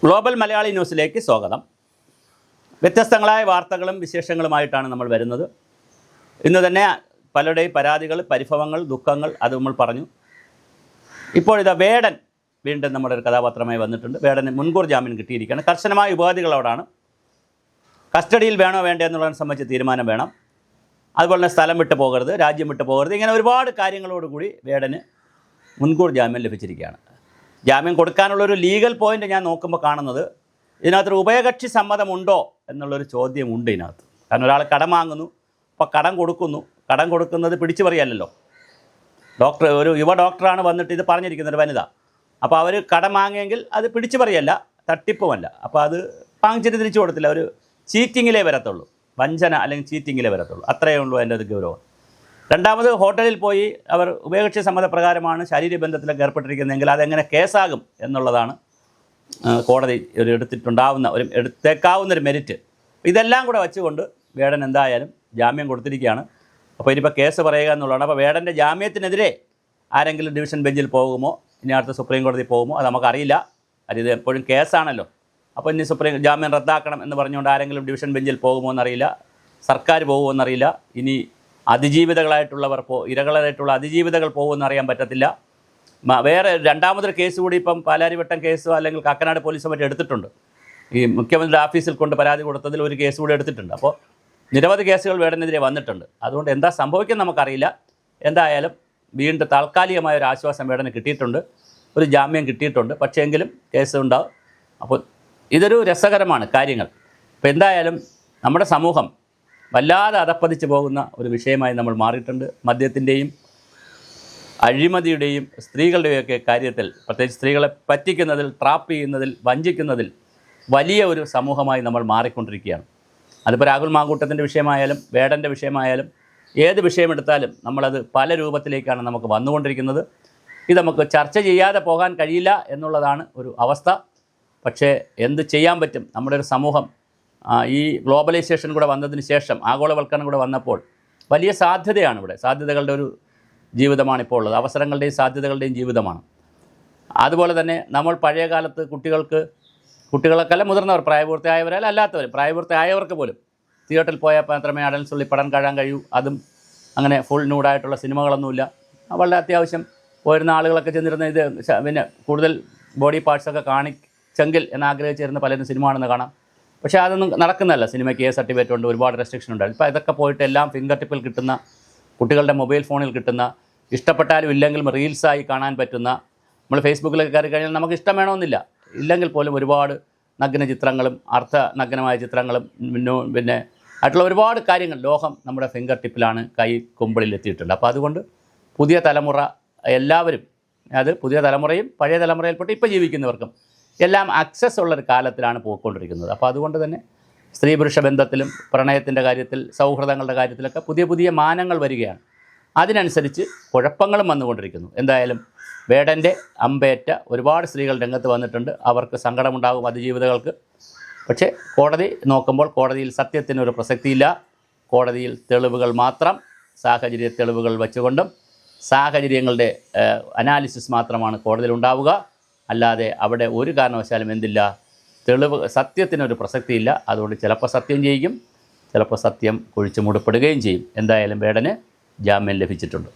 Global Malayali ന്യൂസിലേക്ക് സ്വാഗതം. വ്യത്യസ്തങ്ങളായ വാർത്തകളും വിശേഷങ്ങളുമായിട്ടാണ് നമ്മൾ വരുന്നത്. ഇന്ന് തന്നെ പലരുടെയും പരാതികൾ, പരിഭവങ്ങൾ, ദുഃഖങ്ങൾ അത് നമ്മൾ പറഞ്ഞു. ഇപ്പോഴിതാ വേടൻ വീണ്ടും നമ്മുടെ ഒരു കഥാപാത്രമായി വന്നിട്ടുണ്ട്. വേടന് മുൻകൂർ ജാമ്യം കിട്ടിയിരിക്കുകയാണ്. കർശനമായ ഉപാധികളോടാണ്. കസ്റ്റഡിയിൽ വേണോ വേണ്ടേ എന്നുള്ളതിനെ സംബന്ധിച്ച് തീരുമാനം വേണം. അതുപോലെ തന്നെ സ്ഥലം വിട്ടു പോകരുത്, രാജ്യം വിട്ടു പോകരുത്, ഇങ്ങനെ ഒരുപാട് കാര്യങ്ങളോടുകൂടി വേടന് മുൻകൂർ ജാമ്യം ലഭിച്ചിരിക്കുകയാണ്. ജാമ്യം കൊടുക്കാനുള്ളൊരു ലീഗൽ പോയിൻ്റ് ഞാൻ നോക്കുമ്പോൾ കാണുന്നത് ഇതിനകത്തൊരു ഉഭയകക്ഷി സമ്മതമുണ്ടോ എന്നുള്ളൊരു ചോദ്യമുണ്ട് ഇതിനകത്ത്. കാരണം ഒരാൾ കടം വാങ്ങുന്നു, അപ്പോൾ കടം കൊടുക്കുന്നു. കടം കൊടുക്കുന്നത് പിടിച്ചു പറയല്ലോ. ഒരു യുവ ഡോക്ടറാണ് വന്നിട്ട് ഇത് പറഞ്ഞിരിക്കുന്നത്, ഒരു വനിത. അപ്പോൾ അവർ കടം വാങ്ങിയെങ്കിൽ അത് പിടിച്ചു പറയല്ല, തട്ടിപ്പുമല്ല. അപ്പോൾ അത് വാങ്ങിച്ചിട്ട് തിരിച്ചു കൊടുത്തില്ല, ഒരു ചീറ്റിങ്ങിലേ വരത്തുള്ളൂ. വഞ്ചന അല്ലെങ്കിൽ ചീറ്റിങ്ങിലേ വരത്തുള്ളൂ. അത്രയേ ഉള്ളൂ അതിൻ്റെ ഒരു ഗൗരവം. രണ്ടാമത്, ഹോട്ടലിൽ പോയി അവർ ഉഭയകക്ഷി സമ്മതപ്രകാരമാണ് ശാരീരിക ബന്ധത്തിലൊക്കെ ഏർപ്പെട്ടിരിക്കുന്നതെങ്കിൽ അതെങ്ങനെ കേസാകും എന്നുള്ളതാണ് കോടതി എടുത്തേക്കാവുന്നൊരു മെരിറ്റ്. ഇതെല്ലാം കൂടെ വെച്ചുകൊണ്ട് വേടൻ എന്തായാലും ജാമ്യം കൊടുത്തിരിക്കുകയാണ്. അപ്പോൾ ഇനിയിപ്പോൾ കേസ് പറയുക എന്നുള്ളതാണ്. അപ്പോൾ വേടൻ്റെ ജാമ്യത്തിനെതിരെ ആരെങ്കിലും ഡിവിഷൻ ബെഞ്ചിൽ പോകുമോ, ഇനി അടുത്ത സുപ്രീം കോടതി പോകുമോ, അത് നമുക്കറിയില്ല. ഇത് എപ്പോഴും കേസാണല്ലോ. അപ്പോൾ ഇനി ജാമ്യം റദ്ദാക്കണം എന്ന് പറഞ്ഞുകൊണ്ട് ആരെങ്കിലും ഡിവിഷൻ ബെഞ്ചിൽ പോകുമോ എന്നറിയില്ല. സർക്കാർ പോകുമോ എന്നറിയില്ല. ഇനി അതിജീവിതകളായിട്ടുള്ളവർ ഇരകളായിട്ടുള്ള അതിജീവിതകൾ പോകുമെന്ന് അറിയാൻ പറ്റത്തില്ല. വേറെ രണ്ടാമതൊരു കേസ് കൂടി ഇപ്പം പാലാരിവട്ടം കേസോ അല്ലെങ്കിൽ കാക്കനാട് പോലീസോ മറ്റും എടുത്തിട്ടുണ്ട്. ഈ മുഖ്യമന്ത്രിയുടെ ഓഫീസിൽ കൊണ്ട് പരാതി കൊടുത്തതിൽ ഒരു കേസ് കൂടി എടുത്തിട്ടുണ്ട്. അപ്പോൾ നിരവധി കേസുകൾ വേടനെതിരെ വന്നിട്ടുണ്ട്. അതുകൊണ്ട് എന്താ സംഭവിക്കുന്നത് നമുക്കറിയില്ല. എന്തായാലും വീണ്ടും താൽക്കാലികമായ ഒരു ആശ്വാസം വേടന് കിട്ടിയിട്ടുണ്ട്, ഒരു ജാമ്യം കിട്ടിയിട്ടുണ്ട്. പക്ഷേ എങ്കിലും കേസ് ഉണ്ടാവും. അപ്പോൾ ഇതൊരു രസകരമാണ് കാര്യങ്ങൾ. അപ്പോൾ എന്തായാലും നമ്മുടെ സമൂഹം വല്ലാതെ അധപ്പതിച്ച് പോകുന്ന ഒരു വിഷയമായി നമ്മൾ മാറിയിട്ടുണ്ട്. മദ്യത്തിൻ്റെയും അഴിമതിയുടെയും സ്ത്രീകളുടെയൊക്കെ കാര്യത്തിൽ, പ്രത്യേകിച്ച് സ്ത്രീകളെ പറ്റിക്കുന്നതിൽ, ട്രാപ്പ് ചെയ്യുന്നതിൽ, വഞ്ചിക്കുന്നതിൽ വലിയ ഒരു സമൂഹമായി നമ്മൾ മാറിക്കൊണ്ടിരിക്കുകയാണ്. അതിപ്പോൾ രാഹുൽ മാങ്കൂട്ടത്തിൻ്റെ വിഷയമായാലും വേടൻ്റെ വിഷയമായാലും ഏത് വിഷയമെടുത്താലും നമ്മളത് പല രൂപത്തിലേക്കാണ് നമുക്ക് വന്നുകൊണ്ടിരിക്കുന്നത്. ഇത് നമുക്ക് ചർച്ച ചെയ്യാതെ പോകാൻ കഴിയില്ല എന്നുള്ളതാണ് ഒരു അവസ്ഥ. പക്ഷേ എന്ത് ചെയ്യാൻ പറ്റും? നമ്മുടെ ഒരു സമൂഹം ഈ ഗ്ലോബലൈസേഷൻ കൂടെ വന്നതിന് ശേഷം, ആഗോളവൽക്കരണം കൂടെ വന്നപ്പോൾ വലിയ സാധ്യതയാണ് ഇവിടെ. സാധ്യതകളുടെ ഒരു ജീവിതമാണ് ഇപ്പോൾ ഉള്ളത്. അവസരങ്ങളുടെയും സാധ്യതകളുടെയും ജീവിതമാണ്. അതുപോലെ തന്നെ നമ്മൾ പഴയ കാലത്ത് കുട്ടികൾക്കല്ല, മുതിർന്നവർ, പ്രായപൂർത്തിയായവരല്ല, അല്ലാത്തവർ, പ്രായപൂർത്തിയായവർക്ക് പോലും തിയേറ്ററിൽ പോയാൽ മാത്രമേ അടൽസുള്ളി പടം കാണാൻ കഴിയൂ. അതും അങ്ങനെ ഫുൾ ന്യൂഡായിട്ടുള്ള സിനിമകളൊന്നുമില്ല. വളരെ അത്യാവശ്യം പോയിരുന്ന ആളുകളൊക്കെ ചെന്നിരുന്ന ഇത് പിന്നെ കൂടുതൽ ബോഡി പാർട്സൊക്കെ കാണിച്ചെങ്കിൽ എന്നാഗ്രഹിച്ചിരുന്ന പലരും സിനിമ ആണെന്ന് കാണാം. പക്ഷേ അതൊന്നും നടക്കുന്നതല്ല. സിനിമയ്ക്ക് സർട്ടിഫിക്കറ്റ് ഉണ്ട്, ഒരുപാട് റെസ്ട്രിക്ഷൻ ഉണ്ടായിരുന്നു. ഇപ്പോൾ ഇതൊക്കെ പോയിട്ട് എല്ലാം ഫിംഗർ ടിപ്പിൽ കിട്ടുന്ന, കുട്ടികളുടെ മൊബൈൽ ഫോണിൽ കിട്ടുന്ന, ഇഷ്ടപ്പെട്ടാലും ഇല്ലെങ്കിലും റീൽസായി കാണാൻ പറ്റുന്ന, നമ്മൾ ഫേസ്ബുക്കിലൊക്കെ കയറി കഴിഞ്ഞാൽ നമുക്ക് ഇഷ്ടം വേണമെന്നില്ല, ഇല്ലെങ്കിൽ പോലും ഒരുപാട് നഗ്ന ചിത്രങ്ങളും അർത്ഥ നഗ്നമായ ചിത്രങ്ങളും പിന്നെ ആയിട്ടുള്ള ഒരുപാട് കാര്യങ്ങൾ ലോകം നമ്മുടെ ഫിംഗർ ടിപ്പിലാണ്, കൈ കുമ്പിളിൽ എത്തിയിട്ടുണ്ട്. അപ്പോൾ അതുകൊണ്ട് പുതിയ തലമുറ എല്ലാവരും, അത് പുതിയ തലമുറയും പഴയ തലമുറയിൽപ്പെട്ട് ഇപ്പോൾ ജീവിക്കുന്നവർക്കും എല്ലാം ആക്സസ് ഉള്ളൊരു കാലത്തിലാണ് പോയിക്കൊണ്ടിരിക്കുന്നത്. അപ്പോൾ അതുകൊണ്ട് തന്നെ സ്ത്രീ പുരുഷ ബന്ധത്തിലും പ്രണയത്തിൻ്റെ കാര്യത്തിൽ, സൗഹൃദങ്ങളുടെ കാര്യത്തിലൊക്കെ പുതിയ പുതിയ മാനങ്ങൾ വരികയാണ്. അതിനനുസരിച്ച് കുഴപ്പങ്ങളും വന്നുകൊണ്ടിരിക്കുന്നു. എന്തായാലും വേടൻ്റെ അമ്പേറ്റ ഒരുപാട് സ്ത്രീകൾ രംഗത്ത് വന്നിട്ടുണ്ട്. അവർക്ക് സങ്കടമുണ്ടാകും, അതിജീവിതകൾക്ക്. പക്ഷേ കോടതി നോക്കുമ്പോൾ കോടതിയിൽ സത്യത്തിനൊരു പ്രസക്തിയില്ല. കോടതിയിൽ തെളിവുകൾ മാത്രം, സാഹചര്യ തെളിവുകൾ വെച്ചുകൊണ്ടും സാഹചര്യങ്ങളുടെ അനാലിസിസ് മാത്രമാണ് കോടതിയിൽ ഉണ്ടാവുക. അല്ലാതെ അവിടെ ഒരു കാരണവശാലും എന്തില്ല, സത്യത്തിനൊരു പ്രസക്തിയില്ല. അതുകൊണ്ട് ചിലപ്പോൾ സത്യം ചെയ്യിക്കും, ചിലപ്പോൾ സത്യം കുഴിച്ചു മൂടപ്പെടുകയും ചെയ്യും. എന്തായാലും വേടന് ജാമ്യം ലഭിച്ചിട്ടുണ്ട്.